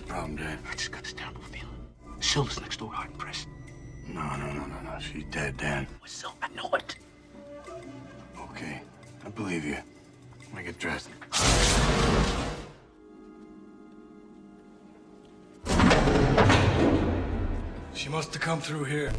problem, Dad? I just got this terrible feeling. Silva's next door, hard pressed. No. She's dead, Dad. So I know it. Okay, I believe you. Let me get dressed. She must have come through here.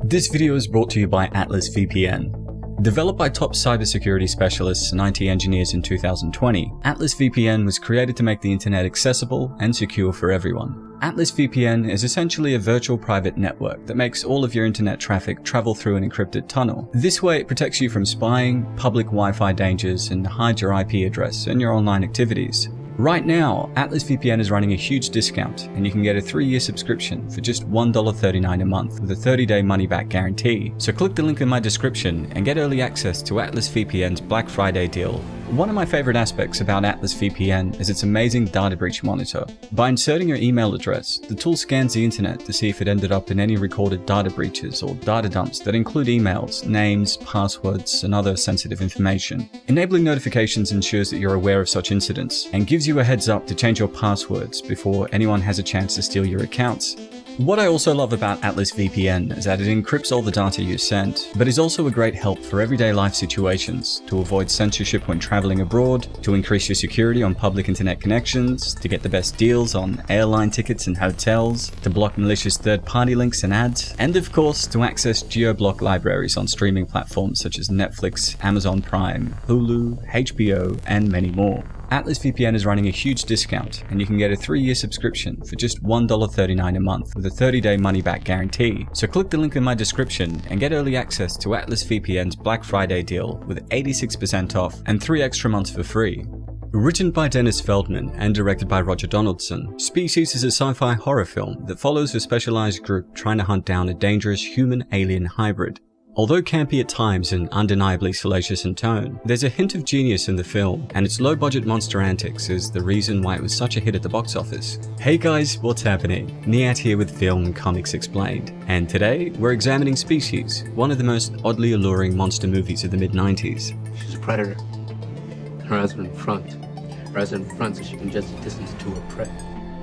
This video is brought to you by Atlas VPN. Developed by top cybersecurity specialists and IT engineers in 2020, Atlas VPN was created to make the internet accessible and secure for everyone. Atlas VPN is essentially a virtual private network that makes all of your internet traffic travel through an encrypted tunnel. This way it protects you from spying, public Wi-Fi dangers, and hides your IP address and your online activities. Right now, Atlas VPN is running a huge discount, and you can get a 3-year subscription for just $1.39 a month with a 30-day money-back guarantee. So click the link in my description and get early access to Atlas VPN's Black Friday deal. One of my favorite aspects about Atlas VPN is its amazing data breach monitor. By inserting your email address, the tool scans the internet to see if it ended up in any recorded data breaches or data dumps that include emails, names, passwords, and other sensitive information. Enabling notifications ensures that you're aware of such incidents and gives you a heads up to change your passwords before anyone has a chance to steal your accounts. What I also love about Atlas VPN is that it encrypts all the data you send, but is also a great help for everyday life situations, to avoid censorship when traveling abroad, to increase your security on public internet connections, to get the best deals on airline tickets and hotels, to block malicious third-party links and ads, and of course to access geo-block libraries on streaming platforms such as Netflix, Amazon Prime, Hulu, HBO, and many more. Atlas VPN is running a huge discount, and you can get a 3-year subscription for just $1.39 a month with a 30-day money-back guarantee. So click the link in my description and get early access to Atlas VPN's Black Friday deal with 86% off and 3 extra months for free. Written by Dennis Feldman and directed by Roger Donaldson, Species is a sci-fi horror film that follows a specialized group trying to hunt down a dangerous human-alien hybrid. Although campy at times and undeniably salacious in tone, there's a hint of genius in the film, and its low-budget monster antics is the reason why it was such a hit at the box office. Hey guys, what's happening? Niyat here with Film and Comics Explained, and today we're examining Species, one of the most oddly alluring monster movies of the mid-90s. She's a predator. Her eyes are in front. Her eyes are in front so she can judge the distance to her prey.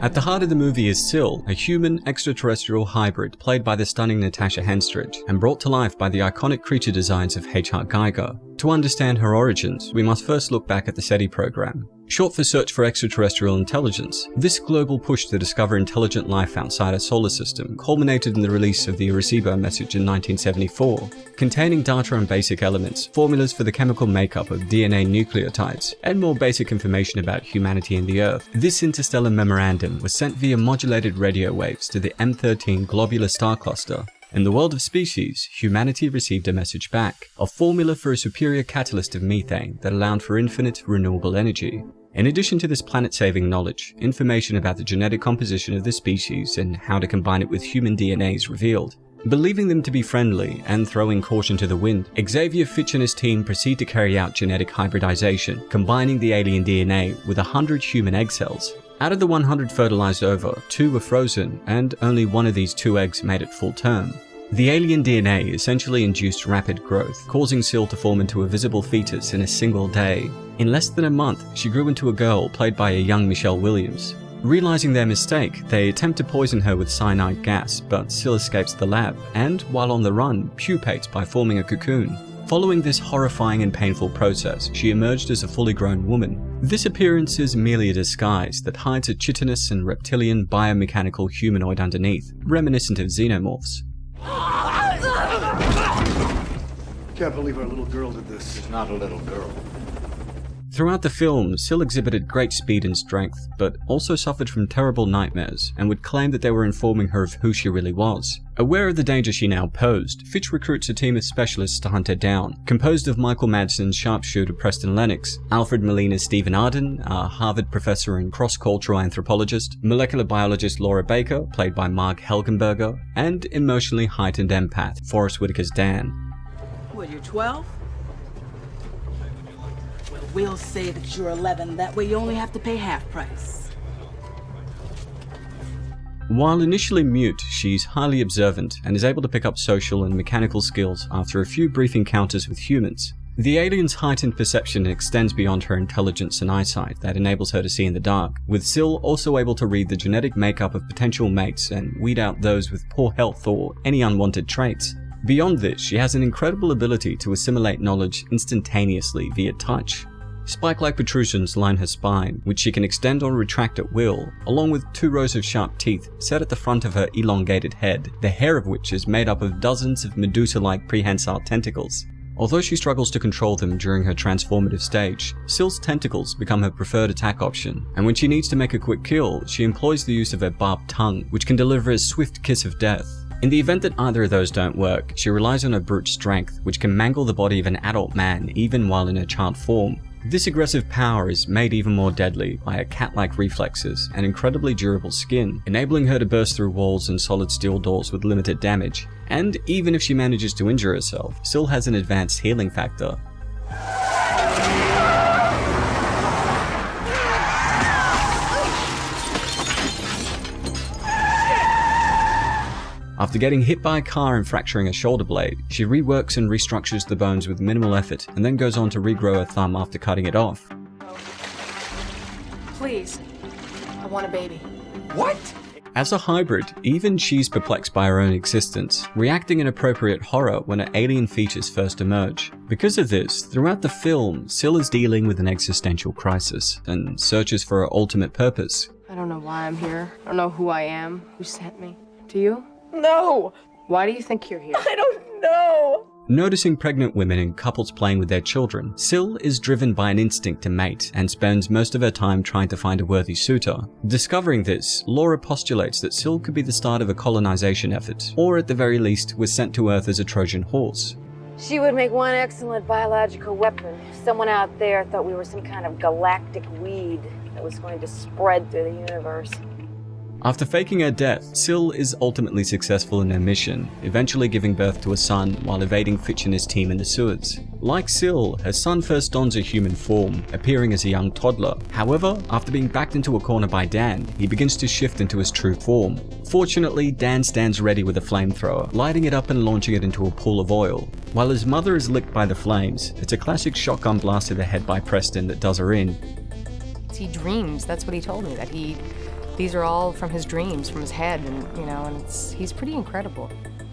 At the heart of the movie is Syl, a human extraterrestrial hybrid played by the stunning Natasha Henstridge and brought to life by the iconic creature designs of H.R. Geiger. To understand her origins, we must first look back at the SETI program. Short for Search for Extraterrestrial Intelligence, this global push to discover intelligent life outside our solar system culminated in the release of the Arecibo message in 1974, containing data on basic elements, formulas for the chemical makeup of DNA nucleotides, and more basic information about humanity and the Earth. This interstellar memorandum was sent via modulated radio waves to the M13 globular star cluster. In the world of Species, humanity received a message back, a formula for a superior catalyst of methane that allowed for infinite renewable energy. In addition to this planet-saving knowledge, information about the genetic composition of the species and how to combine it with human DNA is revealed. Believing them to be friendly and throwing caution to the wind, Xavier Fitch and his team proceed to carry out genetic hybridization, combining the alien DNA with 100 human egg cells. Out of the 100 fertilized over, 2 were frozen, and only one of these 2 eggs made it full term. The alien DNA essentially induced rapid growth, causing Syl to form into a visible fetus in a single day. In less than a month, she grew into a girl played by a young Michelle Williams. Realizing their mistake, they attempt to poison her with cyanide gas, but Syl escapes the lab, and while on the run, pupates by forming a cocoon. Following this horrifying and painful process, she emerged as a fully grown woman. This appearance is merely a disguise that hides a chitinous and reptilian biomechanical humanoid underneath, reminiscent of xenomorphs. Can't believe our little girl did this. She's not a little girl. Throughout the film, Sil exhibited great speed and strength, but also suffered from terrible nightmares and would claim that they were informing her of who she really was. Aware of the danger she now posed, Fitch recruits a team of specialists to hunt her down, composed of Michael Madsen's sharpshooter Preston Lennox, Alfred Molina's Stephen Arden, a Harvard professor and cross-cultural anthropologist, molecular biologist Laura Baker, played by Mark Helgenberger, and emotionally heightened empath Forrest Whitaker's Dan. What, you're 12? Well, we'll say that you're 11. That way you only have to pay half price. While initially mute, she's highly observant and is able to pick up social and mechanical skills after a few brief encounters with humans. The alien's heightened perception extends beyond her intelligence and eyesight that enables her to see in the dark, with Sil also able to read the genetic makeup of potential mates and weed out those with poor health or any unwanted traits. Beyond this, she has an incredible ability to assimilate knowledge instantaneously via touch. Spike-like protrusions line her spine, which she can extend or retract at will, along with 2 rows of sharp teeth set at the front of her elongated head, the hair of which is made up of dozens of Medusa-like prehensile tentacles. Although she struggles to control them during her transformative stage, Sil's tentacles become her preferred attack option, and when she needs to make a quick kill, she employs the use of her barbed tongue, which can deliver a swift kiss of death. In the event that either of those don't work, she relies on her brute strength, which can mangle the body of an adult man even while in her child form. This aggressive power is made even more deadly by her cat-like reflexes and incredibly durable skin, enabling her to burst through walls and solid steel doors with limited damage. And even if she manages to injure herself, Sil has an advanced healing factor. After getting hit by a car and fracturing a shoulder blade, she reworks and restructures the bones with minimal effort and then goes on to regrow her thumb after cutting it off. Please, I want a baby. What? As a hybrid, even she's perplexed by her own existence, reacting in appropriate horror when her alien features first emerge. Because of this, throughout the film, Sil is dealing with an existential crisis and searches for her ultimate purpose. I don't know why I'm here. I don't know who I am. Who sent me? Do you? No! Why do you think you're here? I don't know! Noticing pregnant women and couples playing with their children, Sil is driven by an instinct to mate and spends most of her time trying to find a worthy suitor. Discovering this, Laura postulates that Sil could be the start of a colonization effort, or at the very least was sent to Earth as a Trojan horse. She would make one excellent biological weapon. Someone out there thought we were some kind of galactic weed that was going to spread through the universe. After faking her death, Sil is ultimately successful in her mission, eventually giving birth to a son while evading Fitch and his team in the sewers. Like Sil, her son first dons a human form, appearing as a young toddler. However, after being backed into a corner by Dan, he begins to shift into his true form. Fortunately, Dan stands ready with a flamethrower, lighting it up and launching it into a pool of oil. While his mother is licked by the flames, it's a classic shotgun blast to the head by Preston that does her in. He dreams. That's what he told me, that these are all from his dreams, from his head, and he's pretty incredible.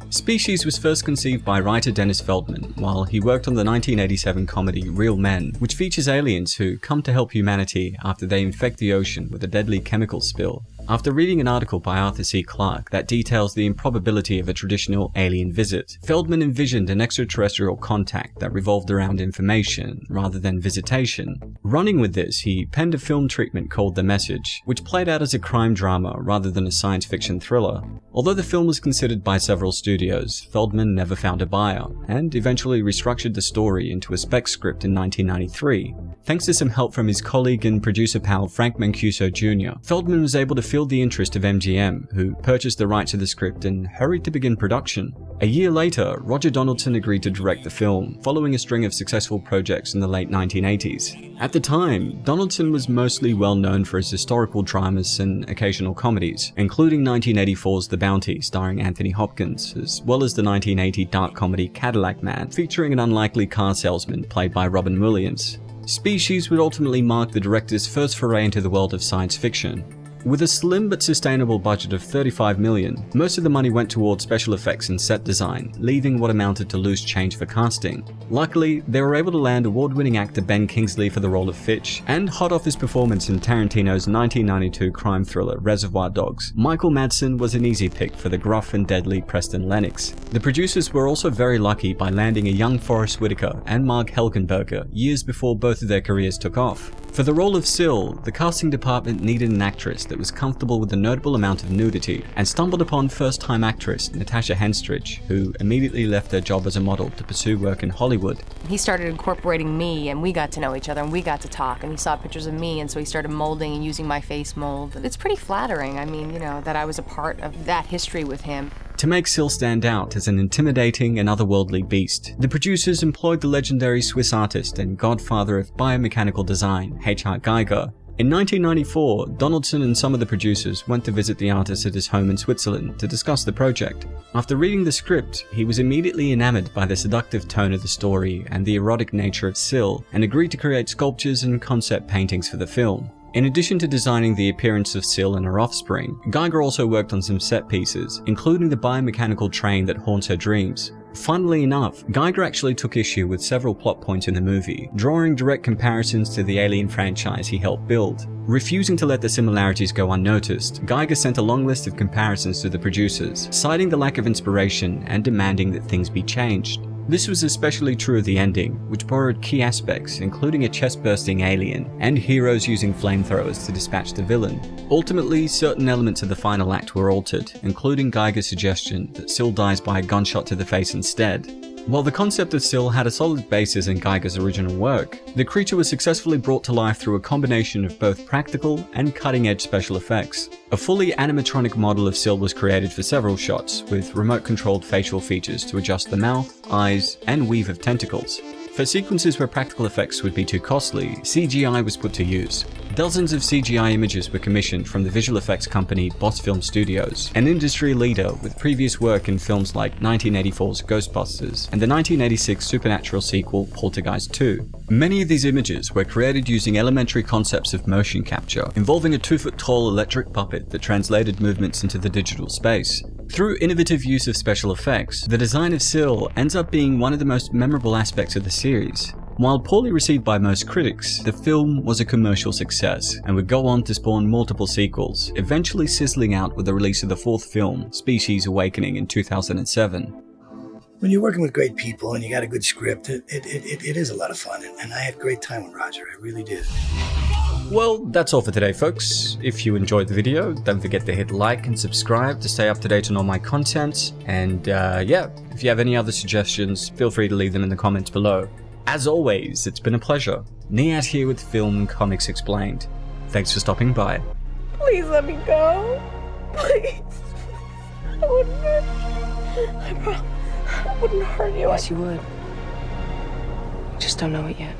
Species was first conceived by writer Dennis Feldman while he worked on the 1987 comedy Real Men, which features aliens who come to help humanity after they infect the ocean with a deadly chemical spill. After reading an article by Arthur C. Clarke that details the improbability of a traditional alien visit, Feldman envisioned an extraterrestrial contact that revolved around information rather than visitation. Running with this, he penned a film treatment called The Message, which played out as a crime drama rather than a science fiction thriller. Although the film was considered by several studios, Feldman never found a buyer, and eventually restructured the story into a spec script in 1993. Thanks to some help from his colleague and producer pal Frank Mancuso Jr., Feldman was able to field the interest of MGM, who purchased the rights to the script and hurried to begin production. A year later, Roger Donaldson agreed to direct the film, following a string of successful projects in the late 1980s. At the time, Donaldson was mostly well known for his historical dramas and occasional comedies, including 1984's The Bounty starring Anthony Hopkins, as well as the 1980 dark comedy Cadillac Man, featuring an unlikely car salesman played by Robin Williams. Species would ultimately mark the director's first foray into the world of science fiction. With a slim but sustainable budget of $35 million, most of the money went towards special effects and set design, leaving what amounted to loose change for casting. Luckily, they were able to land award-winning actor Ben Kingsley for the role of Fitch, and hot off his performance in Tarantino's 1992 crime thriller Reservoir Dogs, Michael Madsen was an easy pick for the gruff and deadly Preston Lennox. The producers were also very lucky by landing a young Forrest Whitaker and Mark Helgenberger years before both of their careers took off. For the role of Syl, the casting department needed an actress that was comfortable with a notable amount of nudity, and stumbled upon first-time actress Natasha Henstridge, who immediately left her job as a model to pursue work in Hollywood. He started incorporating me, and we got to know each other, and we got to talk, and he saw pictures of me, and so he started molding and using my face mold. It's pretty flattering, I mean, you know, that I was a part of that history with him. To make Syl stand out as an intimidating and otherworldly beast, the producers employed the legendary Swiss artist and godfather of biomechanical design, H.R. Geiger. In 1994, Donaldson and some of the producers went to visit the artist at his home in Switzerland to discuss the project. After reading the script, he was immediately enamored by the seductive tone of the story and the erotic nature of Syl, and agreed to create sculptures and concept paintings for the film. In addition to designing the appearance of Syl and her offspring, Geiger also worked on some set pieces, including the biomechanical train that haunts her dreams. Funnily enough, Geiger actually took issue with several plot points in the movie, drawing direct comparisons to the Alien franchise he helped build. Refusing to let the similarities go unnoticed, Geiger sent a long list of comparisons to the producers, citing the lack of inspiration and demanding that things be changed. This was especially true of the ending, which borrowed key aspects, including a chest-bursting alien, and heroes using flamethrowers to dispatch the villain. Ultimately, certain elements of the final act were altered, including Geiger's suggestion that Syl dies by a gunshot to the face instead. While the concept of Syl had a solid basis in Geiger's original work, the creature was successfully brought to life through a combination of both practical and cutting-edge special effects. A fully animatronic model of Syl was created for several shots, with remote-controlled facial features to adjust the mouth, eyes, and weave of tentacles. For sequences where practical effects would be too costly, CGI was put to use. Dozens of CGI images were commissioned from the visual effects company Boss Film Studios, an industry leader with previous work in films like 1984's Ghostbusters and the 1986 supernatural sequel Poltergeist 2. Many of these images were created using elementary concepts of motion capture, involving a 2-foot-tall electric puppet that translated movements into the digital space. Through innovative use of special effects, the design of Syl ends up being one of the most memorable aspects of the series. While poorly received by most critics, the film was a commercial success and would go on to spawn multiple sequels, eventually sizzling out with the release of the fourth film, Species Awakening, in 2007. When you're working with great people and you got a good script, it is a lot of fun, and I had a great time with Roger, I really did. Well, that's all for today, folks. If you enjoyed the video, don't forget to hit like and subscribe to stay up to date on all my content. And yeah, if you have any other suggestions, feel free to leave them in the comments below. As always, it's been a pleasure. Niyat here with Film Comics Explained. Thanks for stopping by. Please let me go. Please. I wouldn't hurt you. I wouldn't hurt you. Yes, you would. Just don't know it yet.